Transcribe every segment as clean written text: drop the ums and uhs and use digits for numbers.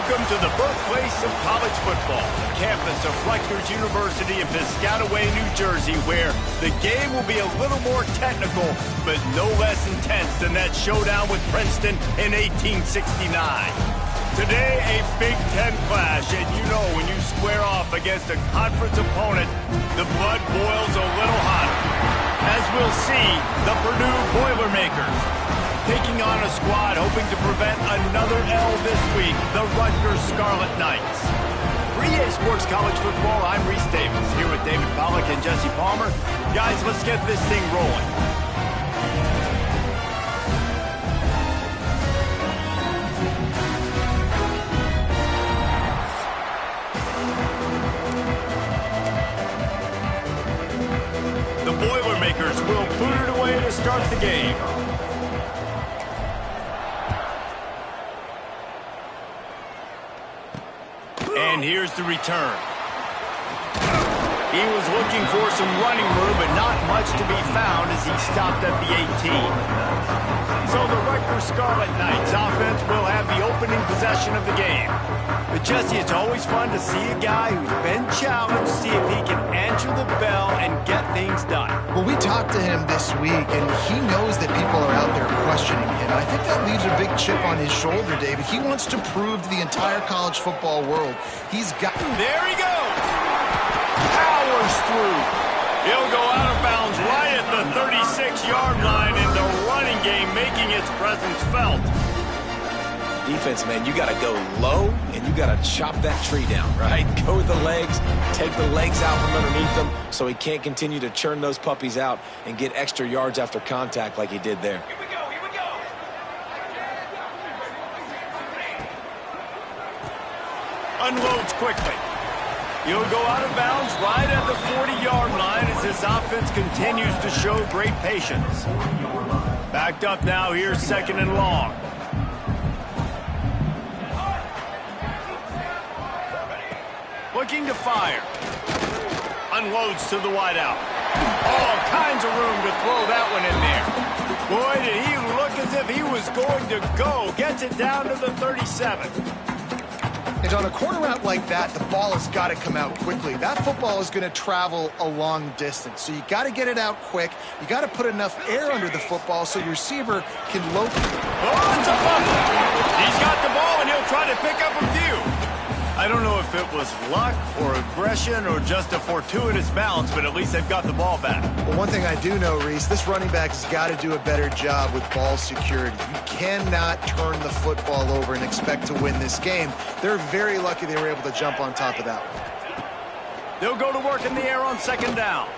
Welcome to the birthplace of college football, the campus of Rutgers University in Piscataway, New Jersey, where the game will be a little more technical, but no less intense than that showdown with Princeton in 1869. Today, a Big Ten clash, and you know when you square off against a conference opponent, the blood boils a little hotter. As we'll see, the Purdue Boilermakers taking on a squad hoping to prevent another L this week, the Rutgers Scarlet Knights. For EA Sports College Football, I'm Reese Davis, here with David Pollack and Jesse Palmer. Guys, let's get this thing rolling. The Boilermakers will boot it away to start the game. And here's the return. He was looking for some running room, but not much to be found as he stopped at the 18. So the Rutgers Scarlet Knights offense will have the opening possession of the game. But Jesse, it's always fun to see a guy who's been challenged, see if he can answer the bell and get things done. Well, we talked to him this week, and he knows that people are out there questioning him. And I think that leaves a big chip on his shoulder, David. He wants to prove to the entire college football world he's got... There he goes! Powers through. He'll go out of bounds right at the 36-yard line in the running game, making its presence felt. Defense, man, you got to go low, and you got to chop that tree down, right? Go with the legs, take the legs out from underneath them so he can't continue to churn those puppies out and get extra yards after contact like he did there. Here we go, here we go. Unloads quickly. He'll go out of bounds right at the 40-yard line as this offense continues to show great patience. Backed up now, here's second and long. Looking to fire. Unloads to the wideout. All kinds of room to throw that one in there. Boy, did he look as if he was going to go. Gets it down to the 37. And on a corner route like that, the ball has got to come out quickly. That football is going to travel a long distance. So you got to get it out quick. You got to put enough air under the football so your receiver can locate. Oh, it's a fumble. He's got the ball, and he'll try to pick up a few. I don't know if it was luck or aggression or just a fortuitous bounce, but at least they've got the ball back. Well, one thing I do know, Reese, this running back has got to do a better job with ball security. You cannot turn the football over and expect to win this game. They're very lucky they were able to jump on top of that one. They'll go to work in the air on second down.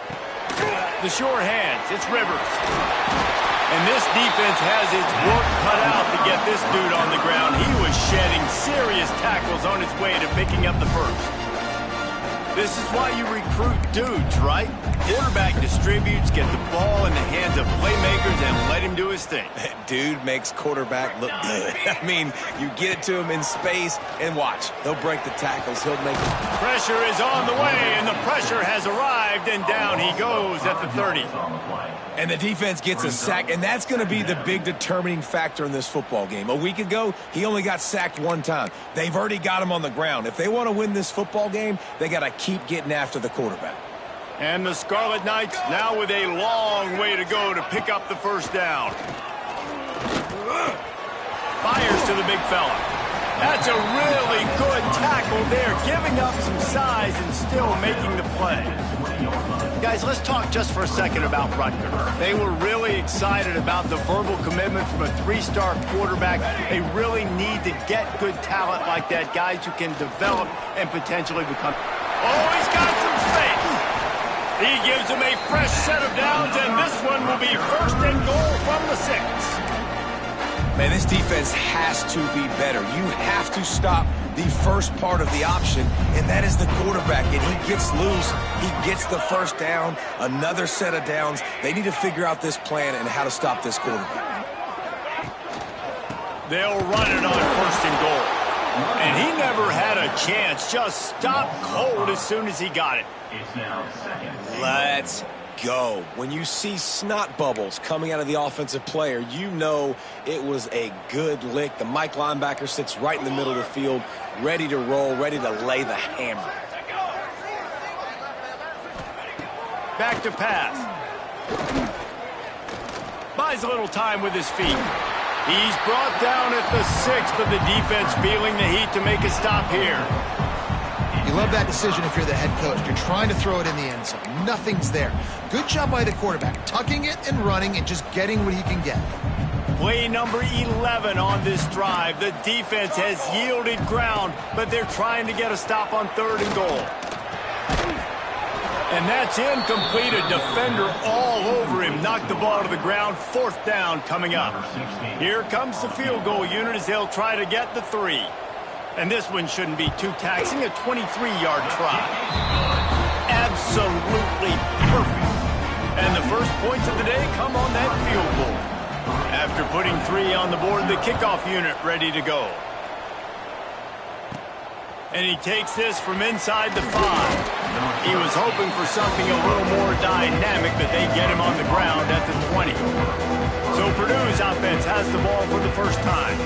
The sure hands, it's Rivers. And this defense has its work cut out to get this dude on the ground. He was shedding serious tackles on his way to picking up the first. This is why you recruit dudes, right? Quarterback distributes, get the ball in the hands of playmakers, and let him do his thing. Dude makes quarterback look good. I mean, you get it to him in space, and watch. He'll break the tackles. He'll make it. Pressure is on the way, and the pressure has arrived, and down he goes at the 30. And the defense gets a sack, and that's going to be the big determining factor in this football game. A week ago, he only got sacked one time. They've already got him on the ground. If they want to win this football game, they got to keep getting after the quarterback. And the Scarlet Knights now with a long way to go to pick up the first down. Fires to the big fella. That's a really good tackle there, giving up some size and still making the play. Guys, let's talk just for a second about Rutgers. They were really excited about the verbal commitment from a three-star quarterback. They really need to get good talent like that, guys who can develop and potentially become... Oh, he's got some space. He gives him a fresh set of downs, and this one will be first and goal from the 6. Man, this defense has to be better. You have to stop the first part of the option, and that is the quarterback. And he gets loose. He gets the first down, another set of downs. They need to figure out this plan and how to stop this quarterback. They'll run it on first and goal. And he never had a chance. Just stopped cold as soon as he got it. Let's go. When you see snot bubbles coming out of the offensive player, you know it was a good lick. The Mike linebacker sits right in the middle of the field, ready to roll, ready to lay the hammer. Back to pass. Buys a little time with his feet. He's brought down at the 6, but the defense feeling the heat to make a stop here. You love that decision if you're the head coach. You're trying to throw it in the end zone. Nothing's there. Good job by the quarterback, tucking it and running and just getting what he can get. Play number 11 on this drive. The defense has yielded ground, but they're trying to get a stop on 3rd and goal. And that's incomplete. A defender all over him. Knocked the ball to the ground. 4th down coming up. Here comes the field goal unit as they'll try to get the 3. And this one shouldn't be too taxing. A 23-yard try. Absolutely perfect. And the first points of the day come on that field goal. After putting 3 on the board, the kickoff unit ready to go. And he takes this from inside the 5. He was hoping for something a little more dynamic, but they get him on the ground at the 20. So Purdue's offense has the ball for the first time.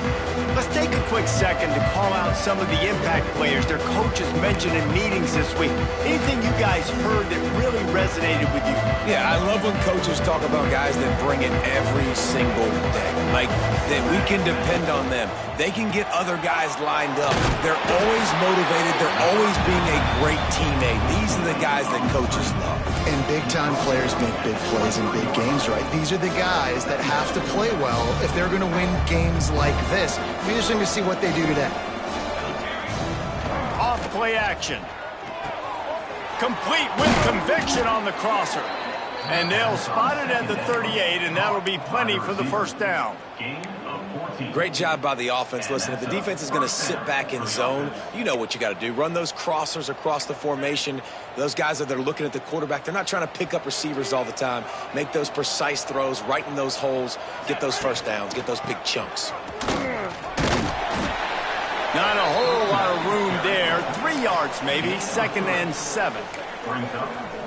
Let's take a quick second to call out some of the impact players their coaches mentioned in meetings this week. Anything you guys heard that really resonated with you? Yeah, I love when coaches talk about guys that bring it every single day. Like, that we can depend on them. They can get other guys lined up. They're always motivated. They're always being a great teammate. These are the guys that coaches love. And big-time players make big plays in big games, right? These are the guys that have to play well if they're going to win games like this. Be interesting to see what they do today. Off play action. Complete with conviction on the crosser. And they'll spot it at the 38, and that'll be plenty for the first down. Great job by the offense. Listen, if the defense is going to sit back in zone, you know what you got to do. Run those crossers across the formation. Those guys that are looking at the quarterback, they're not trying to pick up receivers all the time. Make those precise throws right in those holes. Get those first downs. Get those big chunks. Not a whole lot of room there. 3 yards maybe. 2nd and 7.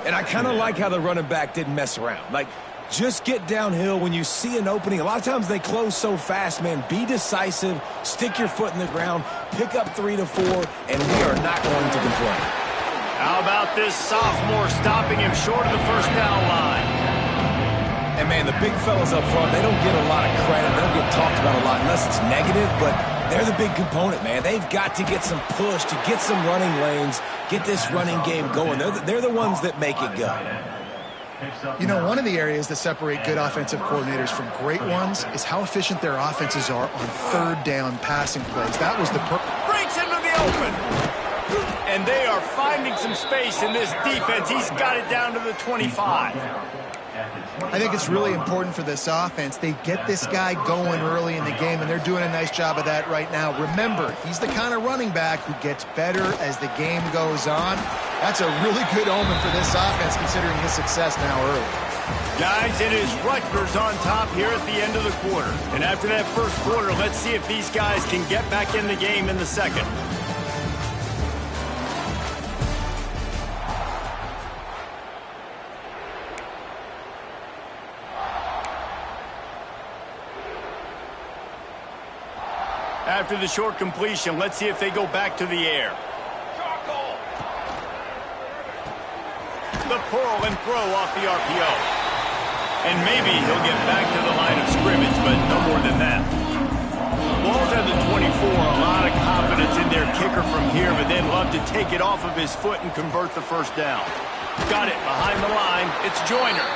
And I kind of like how the running back didn't mess around. Like, just get downhill when you see an opening. A lot of times they close so fast, man. Be decisive. Stick your foot in the ground. Pick up 3 to 4, and we are not going to complain. How about this sophomore stopping him short of the first down line? And, man, the big fellas up front, they don't get a lot of credit. They don't get talked about a lot unless it's negative, but they're the big component, man. They've got to get some push, to get some running lanes, get this running game going. They're the ones that make it go. You know, one of the areas that separate good offensive coordinators from great ones is how efficient their offenses are on 3rd down passing plays. That was the breaks into the open. And they are finding some space in this defense. He's got it down to the 25. I think it's really important for this offense. They get this guy going early in the game, and they're doing a nice job of that right now. Remember, he's the kind of running back who gets better as the game goes on. That's a really good omen for this offense, considering his success now early. Guys, it is Rutgers on top here at the end of the quarter. And after that first quarter, let's see if these guys can get back in the game in the second. After the short completion, let's see if they go back to the air. The pull and throw off the RPO. And maybe he'll get back to the line of scrimmage, but no more than that. Ball's at the 24, a lot of confidence in their kicker from here, but they'd love to take it off of his foot and convert the first down. Got it behind the line. It's Joyner.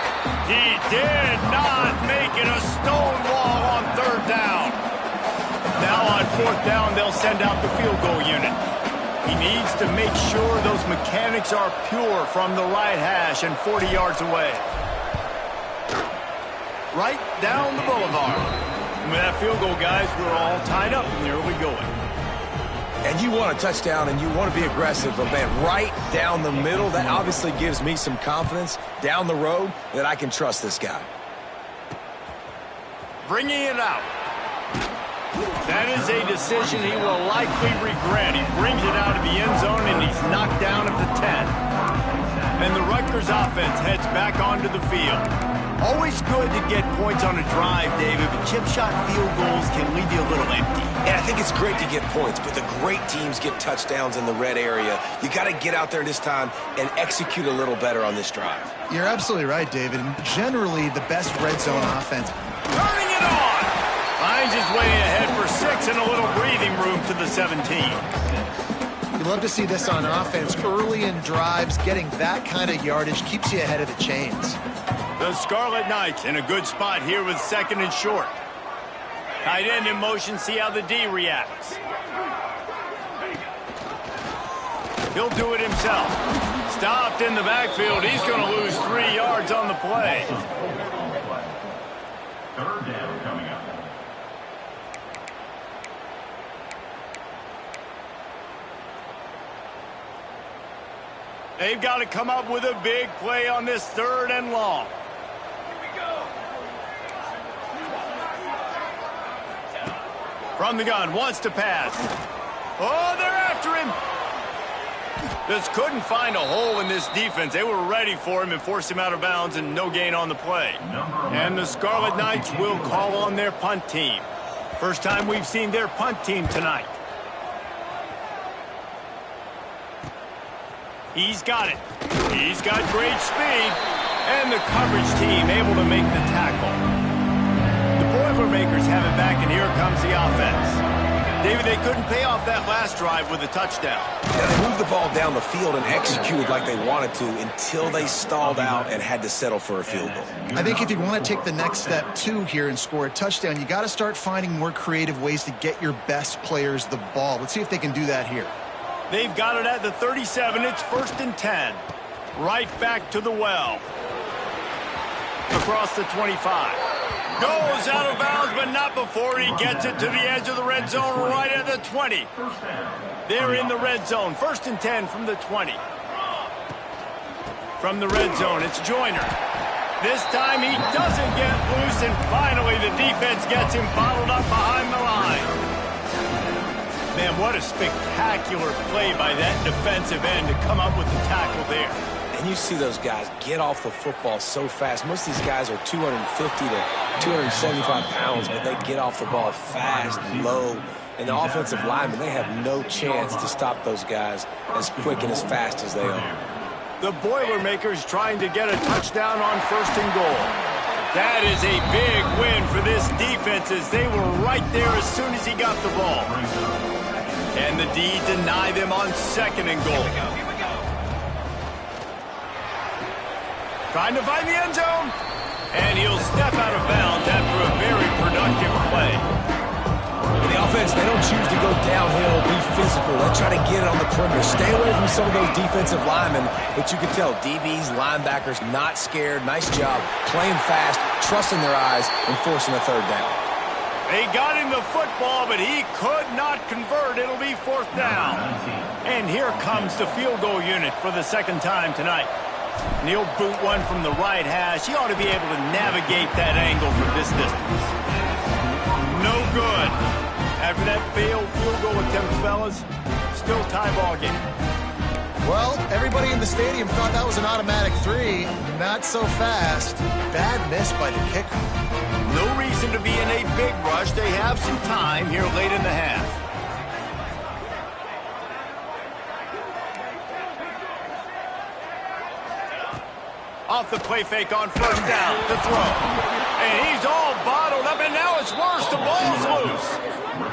He did not make it a stone wall on 3rd down. Now on 4th down, they'll send out the field goal unit. He needs to make sure those mechanics are pure from the right hash and 40 yards away. Right down the boulevard. And with that field goal, guys, we're all tied up in the early going. And you want a touchdown and you want to be aggressive, but, man, right down the middle, that obviously gives me some confidence down the road that I can trust this guy. Bringing it out. That is a decision he will likely regret. He brings it out of the end zone, and he's knocked down at the 10. And the Rutgers offense heads back onto the field. Always good to get points on a drive, David, but chip shot field goals can leave you a little empty. And I think it's great to get points, but the great teams get touchdowns in the red area. You got to get out there this time and execute a little better on this drive. You're absolutely right, David. And generally, the best red zone offense. Turning it on! Finds his way ahead for 6 and a little breathing room to the 17. You love to see this on offense. Early in drives, getting that kind of yardage keeps you ahead of the chains. The Scarlet Knights in a good spot here with 2nd and short. Tight end in motion, see how the D reacts. He'll do it himself. Stopped in the backfield. He's going to lose 3 yards on the play. 3rd down coming up. They've got to come up with a big play on this 3rd and long. From the gun, wants to pass. Oh, they're after him. Just couldn't find a hole in this defense. They were ready for him and forced him out of bounds, and no gain on the play. And the Scarlet Knights will call on their punt team. First time we've seen their punt team tonight. He's got it. He's got great speed. And the coverage team able to make the tackle. The Boilermakers have it back, and here comes the offense. David, they couldn't pay off that last drive with a touchdown. Yeah, they moved the ball down the field and executed like they wanted to until they stalled out and had to settle for a field goal. I think if you want to take the next step, too, here and score a touchdown, you got to start finding more creative ways to get your best players the ball. Let's see if they can do that here. They've got it at the 37. It's 1st and 10. Right back to the well. Across the 25. Goes out of bounds, but not before he gets it to the edge of the red zone right at the 20. They're in the red zone. 1st and 10 from the 20. From the red zone, it's Joyner. This time he doesn't get loose, and finally the defense gets him bottled up behind the line. Man, what a spectacular play by that defensive end to come up with the tackle there. And you see those guys get off the football so fast. Most of these guys are 250 to 275 pounds, but they get off the ball fast, low. And the offensive linemen, they have no chance to stop those guys as quick and as fast as they are. The Boilermakers trying to get a touchdown on 1st and goal. That is a big win for this defense, as they were right there as soon as he got the ball. And the D deny them on 2nd and goal. Trying to find the end zone. And he'll step out of bounds after a very productive play. In the offense, they don't choose to go downhill, be physical. They try to get it on the perimeter. Stay away from some of those defensive linemen. But you can tell, DBs, linebackers, not scared. Nice job playing fast, trusting their eyes, and forcing a 3rd down. They got him the football, but he could not convert. It'll be 4th down. And here comes the field goal unit for the 2nd time tonight. And he'll boot one from the right hash. He ought to be able to navigate that angle from this distance. No good. After that failed field goal attempt, fellas, still tie ball game. Well, everybody in the stadium thought that was an automatic 3. Not so fast. Bad miss by the kicker. No reason to be in a big rush. They have some time here late in the half. Off the play fake on 1st down to throw. And he's all bottled up, and now it's worse. The ball's loose.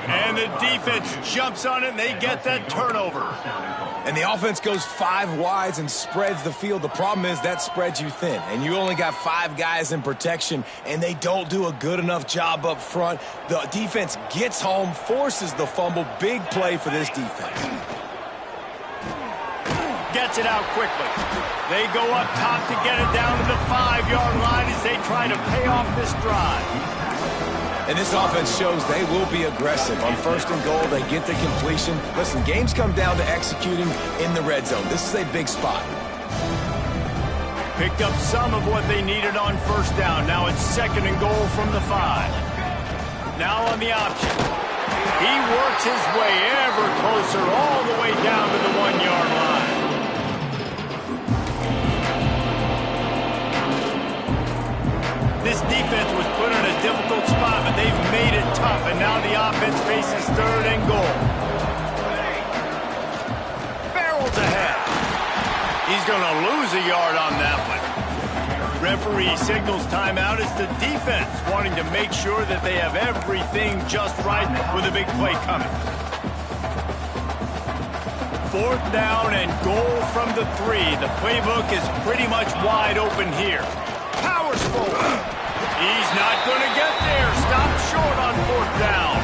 And the defense jumps on it, and they get that turnover. And the offense goes 5 wides and spreads the field. The problem is that spreads you thin, and you only got 5 guys in protection, and they don't do a good enough job up front. The defense gets home, forces the fumble. Big play for this defense. Gets it out quickly. They go up top to get it down to the 5-yard line as they try to pay off this drive. And this offense shows they will be aggressive. On 1st and goal, they get the completion. Listen, games come down to executing in the red zone. This is a big spot. Picked up some of what they needed on 1st down. Now it's 2nd and goal from the 5. Now on the option. He works his way ever closer all the way down to the 1-yard line. and now the offense faces third and goal. Barrels ahead. He's going to lose a yard on that one. Referee signals timeout as the defense wanting to make sure that they have everything just right with a big play coming. Fourth down and goal from the 3. The playbook is pretty much wide open here. Powers forward. He's not going to get there. Stop short on fourth down.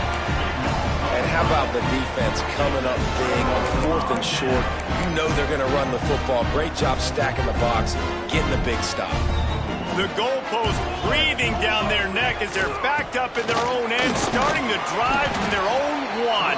And how about the defense coming up big on fourth and short? You know they're going to run the football. Great job stacking the box, getting the big stop. The goalpost breathing down their neck as they're backed up in their own end, starting the drive from their own 1.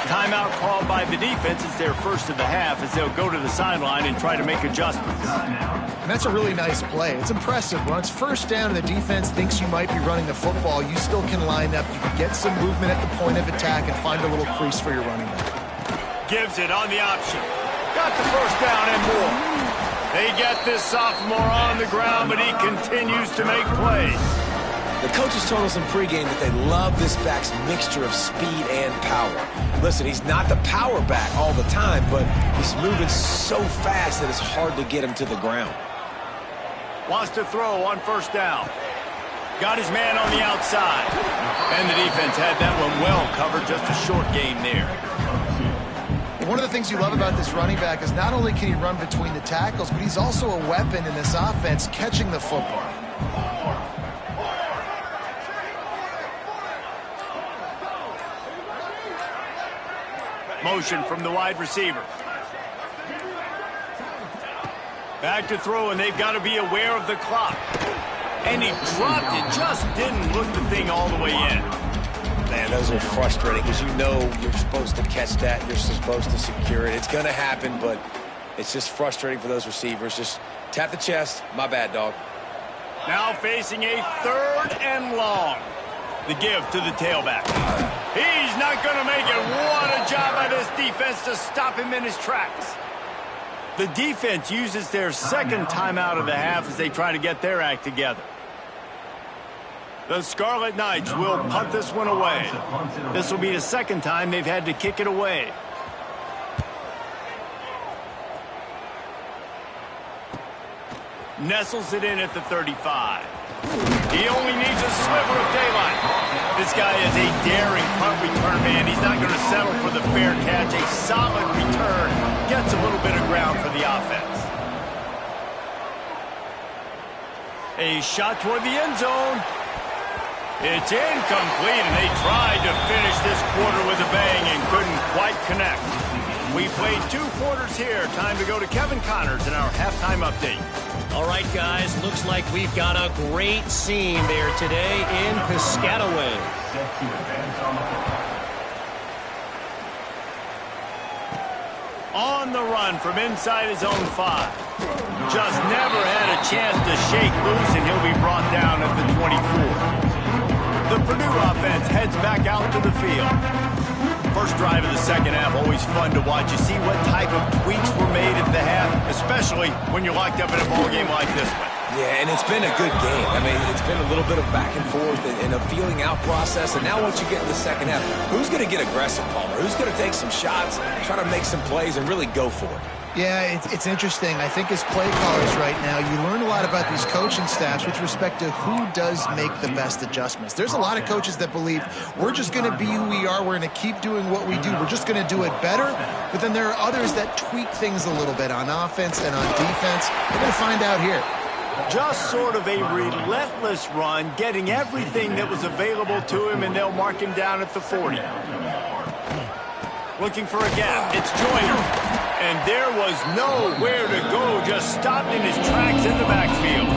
Timeout called by the defense is their first of the half as they'll go to the sideline and try to make adjustments. And that's a really nice play. It's impressive. When it's first down and the defense thinks you might be running the football, you still can line up. You can get some movement at the point of attack and find a little crease for your running back. Gives it on the option. Got the first down and more. They get this sophomore on the ground, but he continues to make plays. The coaches told us in pregame that they love this back's mixture of speed and power. Listen, he's not the power back all the time, but he's moving so fast that it's hard to get him to the ground. Wants to throw on first down. Got his man on the outside. And the defense had that one well covered, just a short gain there. One of the things you love about this running back is not only can he run between the tackles, but he's also a weapon in this offense catching the football. Motion from the wide receiver. Back to throw, and they've got to be aware of the clock. And he dropped it, just didn't look the thing all the way in. Man, those are frustrating because you know you're supposed to catch that. You're supposed to secure it. It's going to happen, but it's just frustrating for those receivers. Just tap the chest. My bad, dog. Now facing a third and long. The give to the tailback. He's not going to make it. What a job by this defense to stop him in his tracks. The defense uses their second timeout of the half as they try to get their act together. The Scarlet Knights will punt this one away. This will be the second time they've had to kick it away. Nestles it in at the 35. He only needs a sliver of daylight. This guy is a daring punt return man. He's not going to settle for the fair catch. A solid return gets a little bit of ground for the offense. A shot toward the end zone. It's incomplete, and they tried to finish this quarter with a bang and couldn't quite connect. We played 2 quarters here. Time to go to Kevin Connors in our halftime update. All right, guys, looks like we've got a great scene there today in Piscataway. On the run from inside his own 5. Just never had a chance to shake loose, and he'll be brought down at the 24. The Purdue offense heads back out to the field. First drive of the second half, always fun to watch. You see what type of tweaks were made at the half, especially when you're locked up in a ball game like this one. Yeah, and it's been a good game. I mean, it's been a little bit of back and forth and a feeling out process. And now once you get in the second half, who's going to get aggressive, Palmer? Who's going to take some shots, try to make some plays, and really go for it? Yeah, it's interesting. I think as play callers right now, you learn a lot about these coaching staffs with respect to who does make the best adjustments. There's a lot of coaches that believe we're just going to be who we are. We're going to keep doing what we do. We're just going to do it better. But then there are others that tweak things a little bit on offense and on defense. We're going to find out here. Just sort of a relentless run, getting everything that was available to him, and they'll mark him down at the 40. Looking for a gap. It's Joyner. And there was nowhere to go, just stopped in his tracks in the backfield.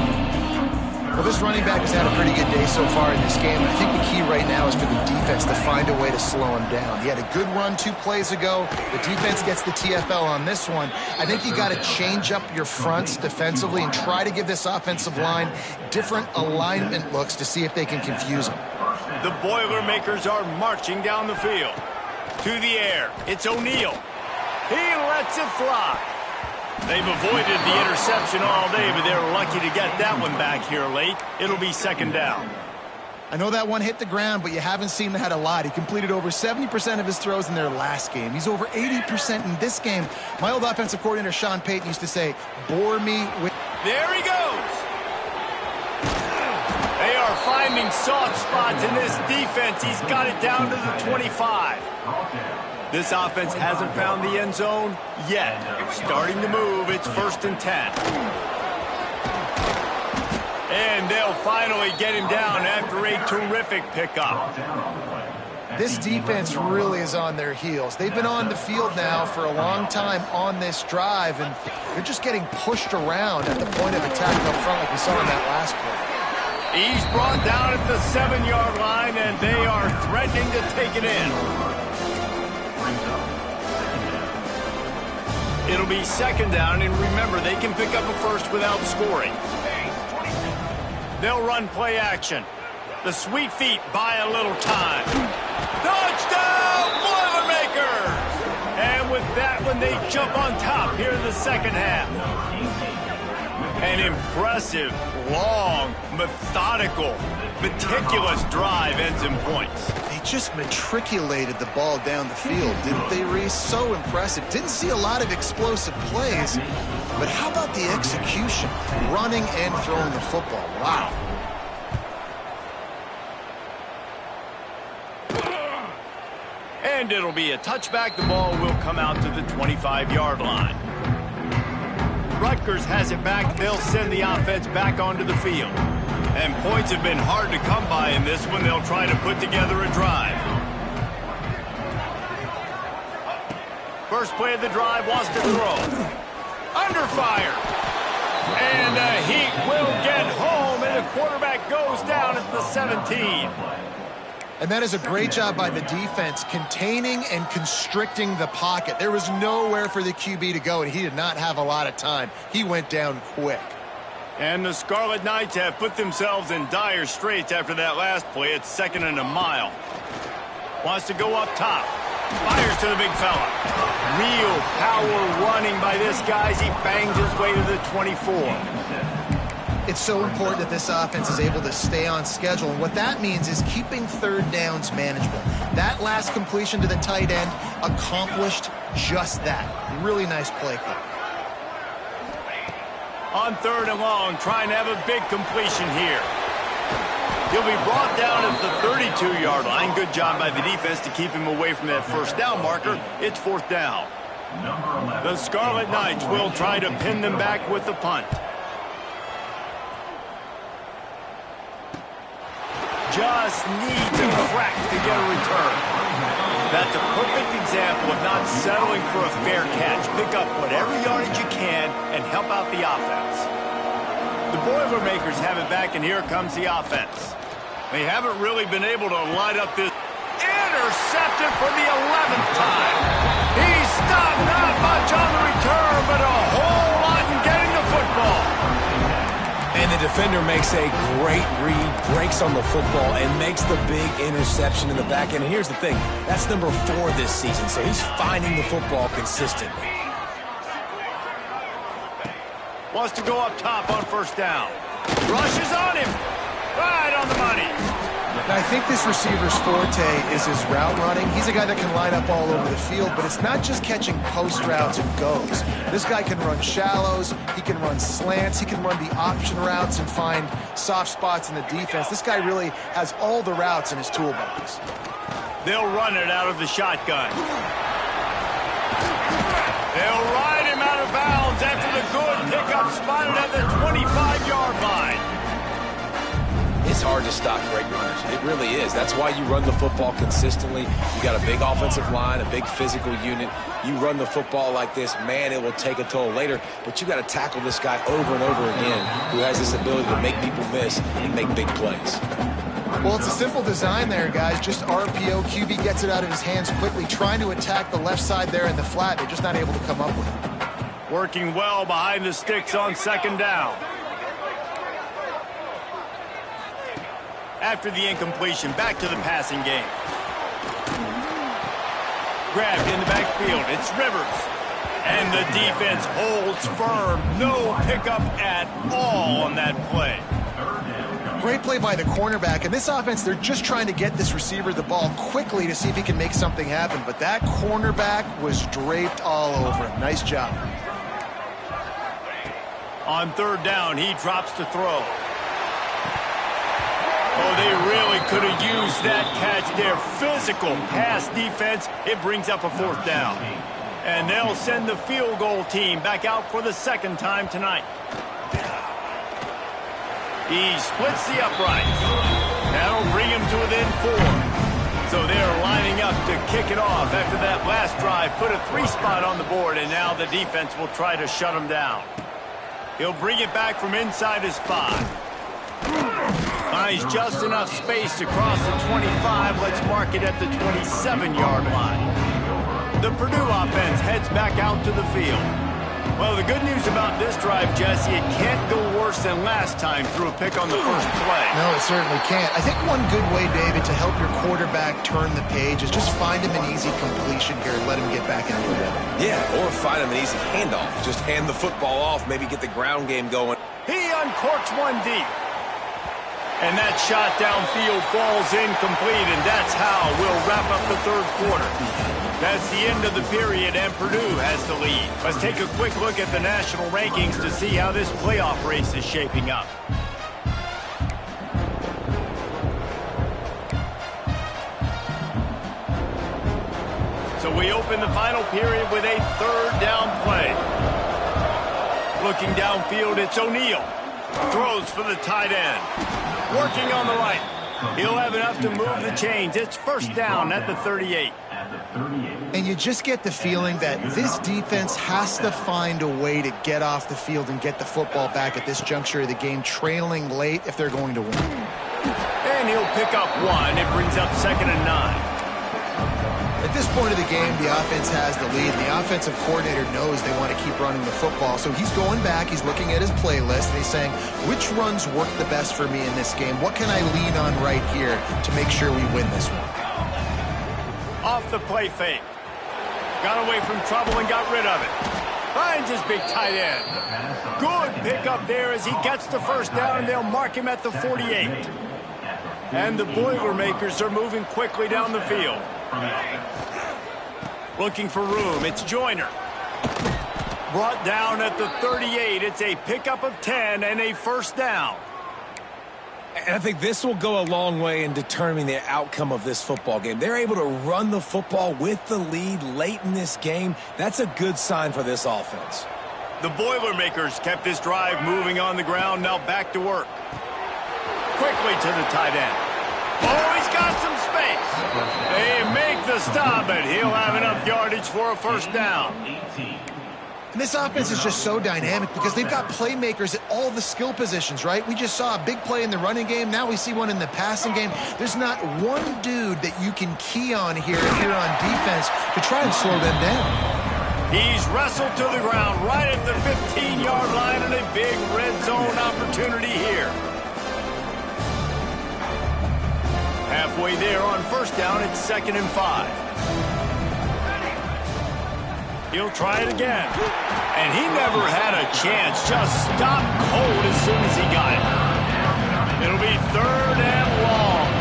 Well, this running back has had a pretty good day so far in this game. I think the key right now is for the defense to find a way to slow him down. He had a good run 2 plays ago. The defense gets the TFL on this one. I think you got to change up your fronts defensively and try to give this offensive line different alignment looks to see if they can confuse him. The Boilermakers are marching down the field. To the air, it's O'Neal. He lets it fly. They've avoided the interception all day, but they're lucky to get that one back here late. It'll be second down. I know that one hit the ground, but you haven't seen that a lot. He completed over 70% of his throws in their last game. He's over 80% in this game. My old offensive coordinator, Sean Payton, used to say, bore me with... There he goes. They are finding soft spots in this defense. He's got it down to the 25. This offense hasn't found the end zone yet. Starting to move. It's 1st and 10. And they'll finally get him down after a terrific pickup. This defense really is on their heels. They've been on the field now for a long time on this drive, and they're just getting pushed around at the point of attack up front like we saw in that last play. He's brought down at the 7-yard line, and they are threatening to take it in. It'll be 2nd down, and remember, they can pick up a first without scoring. They'll run play action. The sweet feet buy a little time. Touchdown, Boilermakers! And with that one, they jump on top here in the 2nd half. An impressive, long, methodical, meticulous drive ends in points. They just matriculated the ball down the field, didn't they, Reese? So impressive. Didn't see a lot of explosive plays, but how about the execution? Running and throwing the football. Wow. And it'll be a touchback. The ball will come out to the 25-yard line. Rutgers has it back. They'll send the offense back onto the field. And points have been hard to come by in this one. They'll try to put together a drive. First play of the drive, wants to throw. Under fire. And he will get home, and the quarterback goes down at the 17. And that is a great job by the defense, containing and constricting the pocket. There was nowhere for the QB to go, and he did not have a lot of time. He went down quick. And the Scarlet Knights have put themselves in dire straits after that last play. It's 2nd and a mile. Wants to go up top. Fires to the big fella. Real power running by this guy as he bangs his way to the 24. It's so important that this offense is able to stay on schedule, and what that means is keeping 3rd downs manageable. That last completion to the tight end accomplished just that. Really nice play call. On 3rd and long, trying to have a big completion here. He'll be brought down at the 32-yard line. Good job by the defense to keep him away from that 1st down marker. It's 4th down. The Scarlet Knights will try to pin them back with the punt. Just needs a crack to get a return. That's a perfect example of not settling for a fair catch. Pick up whatever yardage you can and help out the offense. The Boilermakers have it back, and here comes the offense. They haven't really been able to light up this. Intercepted for the 11th time. He stopped not much on the return, but a whole lot in getting the football. And the defender makes a great read, breaks on the football, and makes the big interception in the back end. And here's the thing, that's number 4 this season, so he's finding the football consistently. Wants to go up top on 1st down. Rushes on him. Right on the money. Now, I think this receiver's forte is his route running. He's a guy that can line up all over the field, but it's not just catching post routes and goes. This guy can run shallows, he can run slants, he can run the option routes and find soft spots in the defense. This guy really has all the routes in his toolbox. They'll run it out of the shotgun. They'll ride him out of bounds after the good pickup spotted at the 25-yard line. It's hard to stop great runners. It really is. That's why you run the football consistently. You got a big offensive line, a big physical unit. You run the football like this, man, it will take a toll later. But you got to tackle this guy over and over again who has this ability to make people miss and make big plays. Well, it's a simple design there, guys. Just RPO. QB gets it out of his hands quickly, trying to attack the left side there in the flat. They're just not able to come up with it. Working well behind the sticks on 2nd down. After the incompletion, back to the passing game. Grabbed in the backfield, it's Rivers. And the defense holds firm. No pickup at all on that play. great play by the cornerback. And this offense, they're just trying to get this receiver the ball quickly to see if he can make something happen. But that cornerback was draped all over him. Nice job. On third down, he drops to throw. Oh, they really could have used that catch there. Physical pass defense. It brings up a fourth down. And they'll send the field goal team back out for the second time tonight. He splits the uprights. That'll bring him to within 4. So they're lining up to kick it off after that last drive. Put a 3-spot on the board, and now the defense will try to shut him down. He'll bring it back from inside his 5. Finds just enough space to cross the 25. Let's mark it at the 27-yard line. The Purdue offense heads back out to the field. Well, the good news about this drive, Jesse, it can't go worse than last time through a pick on the first play. No, it certainly can't. I think one good way, David, to help your quarterback turn the page is just find him an easy completion here and let him get back into the rhythm. Yeah, or find him an easy handoff. Just hand the football off, maybe get the ground game going. He uncorks one deep. And that shot downfield falls incomplete, and that's how we'll wrap up the third quarter. That's the end of the period, and Purdue has the lead. Let's take a quick look at the national rankings to see how this playoff race is shaping up. So we open the final period with a third down play. Looking downfield, it's O'Neal. Throws for the tight end. Working on the right. He'll have enough to move the chains. It's first down at the 38. And you just get the feeling that this defense has to find a way to get off the field and get the football back at this juncture of the game, trailing late if they're going to win. And he'll pick up 1. It brings up 2nd and 9. At this point of the game, the offense has the lead. The offensive coordinator knows they want to keep running the football. So he's going back, he's looking at his playlist, and he's saying, which runs work the best for me in this game? What can I lean on right here to make sure we win this one? Off the play fake. Got away from trouble and got rid of it. Finds his big tight end. Good pickup there as he gets the first down, and they'll mark him at the 48. And the Boilermakers are moving quickly down the field. Looking for room, it's Joyner. Brought down at the 38. It's a pickup of 10 and a first down. And I think this will go a long way in determining the outcome of this football game. They're able to run the football with the lead late in this game. That's a good sign for this offense. The Boilermakers kept this drive moving on the ground. Now back to work. Quickly to the tight end. Oh, he's got some space. They make the stop, but he'll have enough yardage for a first down. And this offense is just so dynamic because they've got playmakers at all the skill positions, right? We just saw a big play in the running game. Now we see one in the passing game. There's not one dude that you can key on here on defense to try and slow them down. He's wrestled to the ground right at the 15-yard line, and a big red zone opportunity here. Halfway there on first down, it's 2nd and 5. He'll try it again. And he never had a chance. Just stopped cold as soon as he got it. It'll be 3rd and long.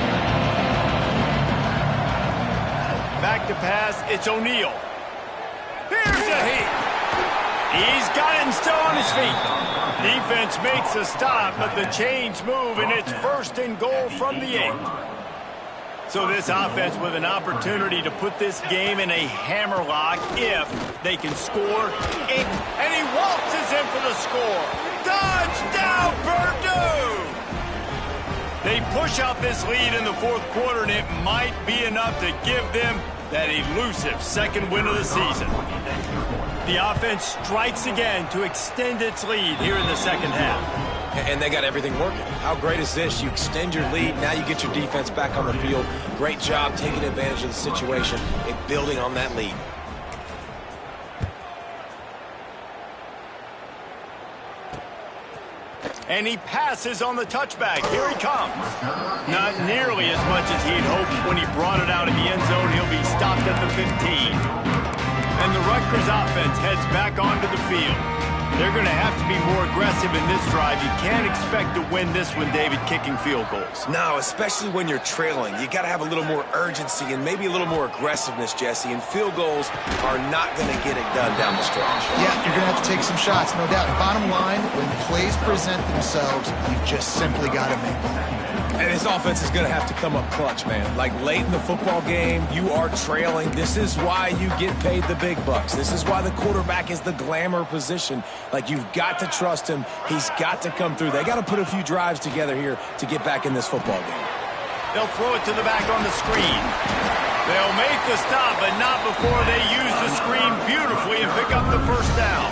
Back to pass, it's O'Neal. Here's a heat. He's got it and still on his feet. Defense makes a stop, but the chains move, and it's 1st and goal from the 8. So this offense with an opportunity to put this game in a hammerlock if they can score. And he waltzes in for the score. Touchdown, Purdue! They push out this lead in the 4th quarter, and it might be enough to give them that elusive 2nd win of the season. The offense strikes again to extend its lead here in the 2nd half. And they got everything working. How great is this? You extend your lead, now you get your defense back on the field. Great job taking advantage of the situation and building on that lead. And he passes on the touchback. Here he comes. Not nearly as much as he'd hoped when he brought it out of the end zone. He'll be stopped at the 15. And the Rutgers offense heads back onto the field. They're going to have to be more aggressive in this drive. You can't expect to win this one, David, kicking field goals. No, especially when you're trailing. You got to have a little more urgency and maybe a little more aggressiveness, Jesse. And field goals are not going to get it done down the stretch. Yeah, you're going to have to take some shots, no doubt. Bottom line, when plays present themselves, you've just simply got to make them. And this offense is going to have to come up clutch, man. Like late in the football game, you are trailing. This is why you get paid the big bucks. This is why the quarterback is the glamour position. Like, you've got to trust him. He's got to come through. They got to put a few drives together here to get back in this football game. They'll throw it to the back on the screen. They'll make the stop, but not before they use the screen beautifully and pick up the first down.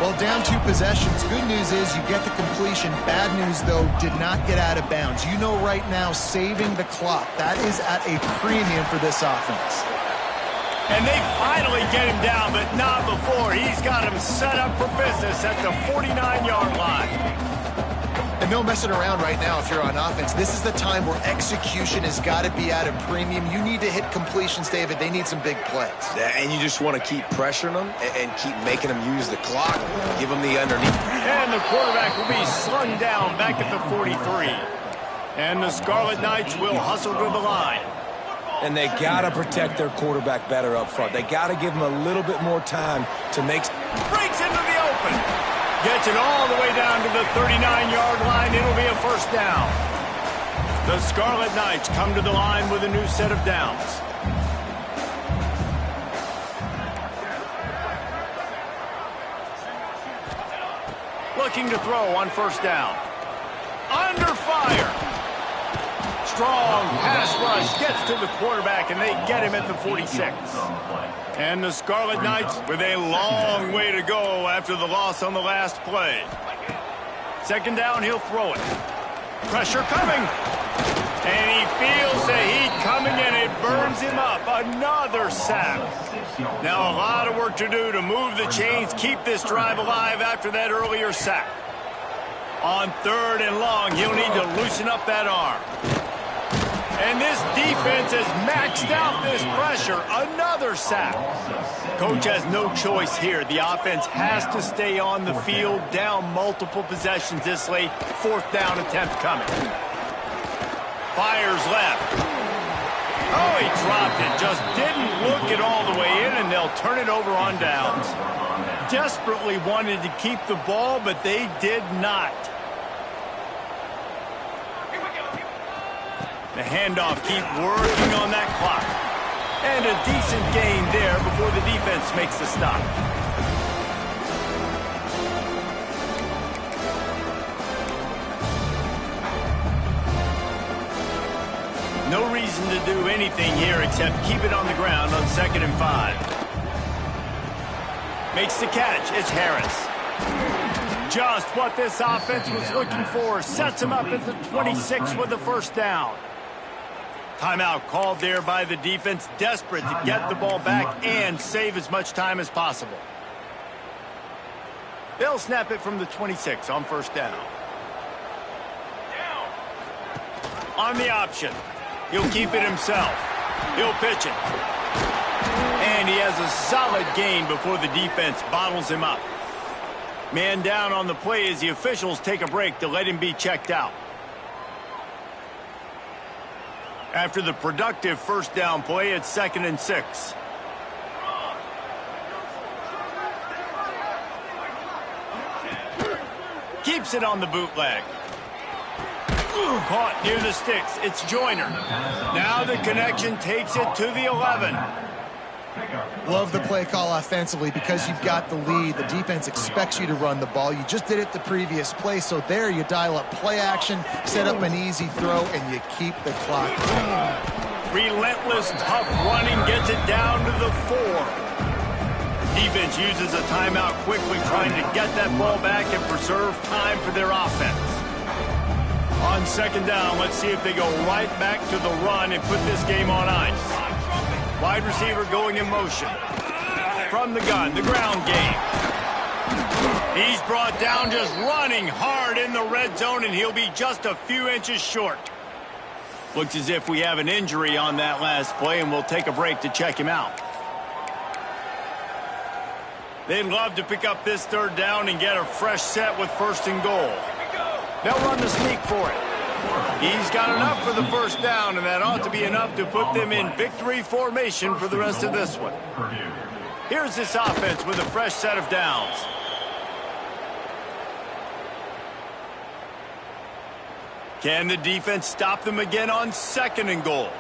Well, down 2 possessions. Good news is you get the completion. Bad news, though, did not get out of bounds. You know right now, saving the clock, that is at a premium for this offense. And they finally get him down, but not before. He's got him set up for business at the 49-yard line. And no messing around right now if you're on offense. This is the time where execution has got to be at a premium. You need to hit completions, David. They need some big plays. Yeah, and you just want to keep pressuring them and keep making them use the clock. Give them the underneath. And the quarterback will be slung down back at the 43. And the Scarlet Knights will hustle to the line. And they got to protect their quarterback better up front. They got to give him a little bit more time to make... Breaks into the open. Gets it all the way down to the 39-yard line. It'll be a first down. The Scarlet Knights come to the line with a new set of downs. Looking to throw on first down. Under fire. Strong pass rush gets to the quarterback, and they get him at the 46. And the Scarlet Knights with a long way to go after the loss on the last play. Second down, he'll throw it. Pressure coming. And he feels the heat coming, and it burns him up. Another sack. Now a lot of work to do to move the chains, keep this drive alive after that earlier sack. On 3rd and long, he'll need to loosen up that arm. And this defense has maxed out this pressure. Another sack. Coach has no choice here. The offense has to stay on the field, down multiple possessions this late. 4th down attempt coming. Fires left. Oh, he dropped it. Just didn't look it all the way in, and they'll turn it over on downs. Desperately wanted to keep the ball, but they did not. The handoff, keep working on that clock. And a decent gain there before the defense makes the stop. No reason to do anything here except keep it on the ground on 2nd and 5. Makes the catch. It's Harris. Just what this offense was looking for. Sets him up at the 26 with the first down. Timeout called there by the defense, desperate to get the ball back and save as much time as possible. They'll snap it from the 26 on first down. On the option. He'll keep it himself. He'll pitch it. And he has a solid gain before the defense bottles him up. Man down on the play as the officials take a break to let him be checked out. After the productive first down play, it's 2nd and 6. Keeps it on the bootleg. Caught near the sticks. It's Joyner. Now the connection takes it to the 11. Love the play call offensively because you've got the lead. The defense expects you to run the ball. You just did it the previous play, so there you dial up play action, set up an easy throw, and you keep the clock running. Relentless, tough running gets it down to the 4. Defense uses a timeout quickly, trying to get that ball back and preserve time for their offense. On 2nd down, let's see if they go right back to the run and put this game on ice. Wide receiver going in motion. From the gun, the ground game. He's brought down just running hard in the red zone, and he'll be just a few inches short. Looks as if we have an injury on that last play, and we'll take a break to check him out. They'd love to pick up this third down and get a fresh set with 1st and goal. They'll run the sneak for it. He's got enough for the first down, and that ought to be enough to put them in victory formation for the rest of this one. Here's this offense with a fresh set of downs. Can the defense stop them again on 2nd and goal?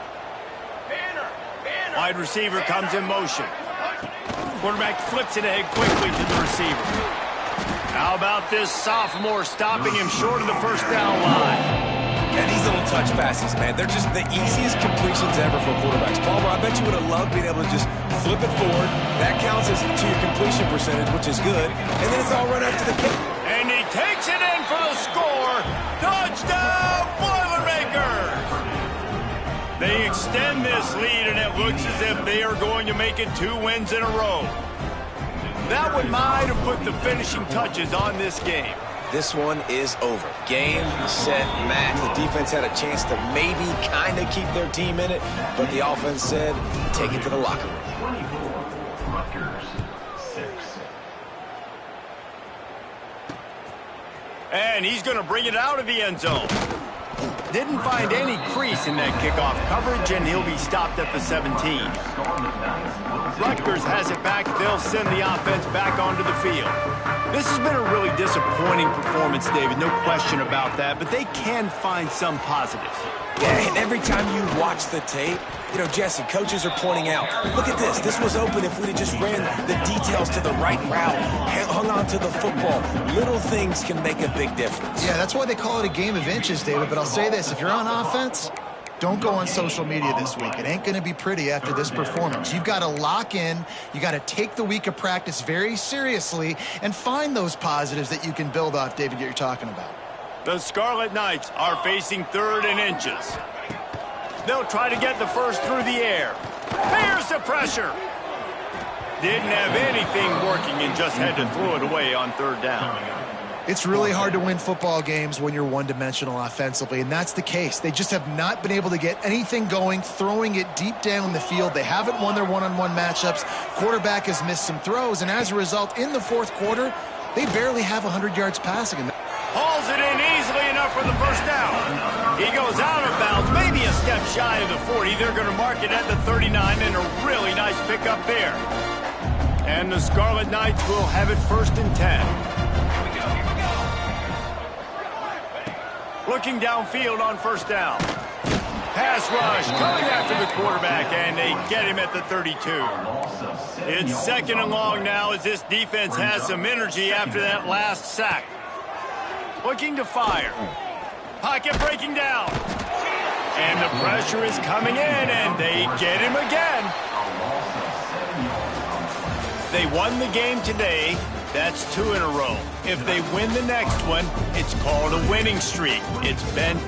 Wide receiver comes in motion. Quarterback flips it ahead quickly to the receiver. How about this sophomore stopping him short of the first down line? And these little touch passes, man, they're just the easiest completions ever for quarterbacks. Palmer, I bet you would have loved being able to just flip it forward. That counts as to your completion percentage, which is good. And then it's all run up to the kick. And he takes it in for the score. Touchdown, Boilermakers! They extend this lead, and it looks as if they are going to make it 2 wins in a row. That one might have put the finishing touches on this game. This one is over. Game, set, match. The defense had a chance to maybe kind of keep their team in it, but the offense said, take it to the locker room. 24, Rutgers, 6. And he's going to bring it out of the end zone. Didn't find any crease in that kickoff coverage, and he'll be stopped at the 17. Rutgers has it back. They'll send the offense back onto the field. This has been a really disappointing performance, David, no question about that, but they can find some positives. Yeah, and every time you watch the tape, you know, Jesse, coaches are pointing out, look at this. This was open if we'd have just ran the details to the right route, hung on to the football. Little things can make a big difference. Yeah, that's why they call it a game of inches, David. But I'll say this, if you're on offense, don't go on social media this week. It ain't going to be pretty after this performance. You've got to lock in. You got to take the week of practice very seriously and find those positives that you can build off, David, that you're talking about. The Scarlet Knights are facing 3rd and inches. They'll try to get the first through the air. Here's the pressure. Didn't have anything working and just had to throw it away on 3rd down. It's really hard to win football games when you're one-dimensional offensively, and that's the case. They just have not been able to get anything going, throwing it deep down the field. They haven't won their one-on-one matchups. Quarterback has missed some throws, and as a result, in the 4th quarter, they barely have 100 yards passing. Hauls it in easily enough for the first down. He goes out of bounds, maybe a step shy of the 40. They're going to mark it at the 39, and a really nice pickup there. And the Scarlet Knights will have it 1st and 10. Looking downfield on 1st down. Pass rush coming after the quarterback, and they get him at the 32. It's 2nd and long now as this defense has some energy after that last sack. Looking to fire. Pocket breaking down. And the pressure is coming in, and they get him again. They won the game today. That's 2 in a row. If they win the next one, it's called a winning streak. It's been